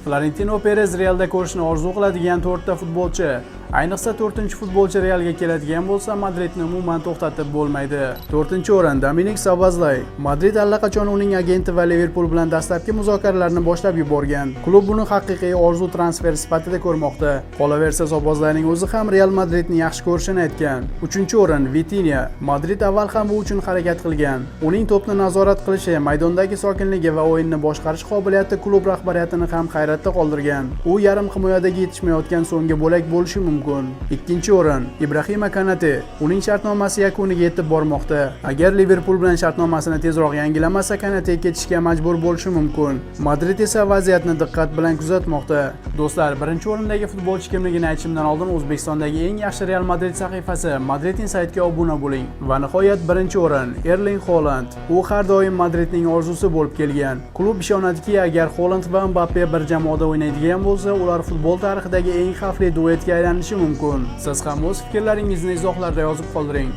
Florentino Perez Realda ko'rishni orzu qiladigan 4 ta futbolchi. Ayniqsa 4-futbolchi Realga keladigan bo'lsa, Madridni umuman to'xtatib bo'lmaydi. 4-o'rin Dominik Szoboszlai. Madrid allaqachon uning agenti va Liverpool bilan dastlabki muzokaralarni boshlab yuborgan. Klub buni haqiqiy orzu transfer sifatida ko'rmoqda. Qolaversa, Szoboszlaining o'zi ham Real Madridni yaxshi ko'rishini aytgan. 3-o'rin Vitinha. Madrid avval ham bu uchun harakat qilgan. Uning to'pni nazorat qilishi, maydondagi sokinligi va o'yinni boshqarish qobiliyati klub rahbariyatini ham hayratda qoldirgan. U yarim himoyadagi yetishmayotgan so'nggi bo'lak bo'lishi mumkin. 2-o'rin Ibrahima Konate. Uning shartnomasi yakuniga yetib bormoqda. Agar Liverpool bilan shartnomasini tezroq yangilamasa, Konate ketishga majbur bo'lishi mumkin. Madrid esa vaziyatni diqqat bilan kuzatmoqda. Do'stlar, 1-o'rindagi futbolchi kimligini aytishimdan oldin O'zbekistondagi eng yaxshi Real Madrid sahifasi Madrid Inside'ga obuna bo'ling. Va nihoyat 1-o'rin Erling Haaland. U har doim Madridning orzusi bo'lib kelgan. Klub ishonadiki, agar Haaland va Mbappe bir jamoada o'ynaydigan bo'lsa, ular futbol tarixidagi eng xavfli duetga aylanishi mumkin. Siz ham o'z fikrlaringizni izohlarda yozib qoldiring.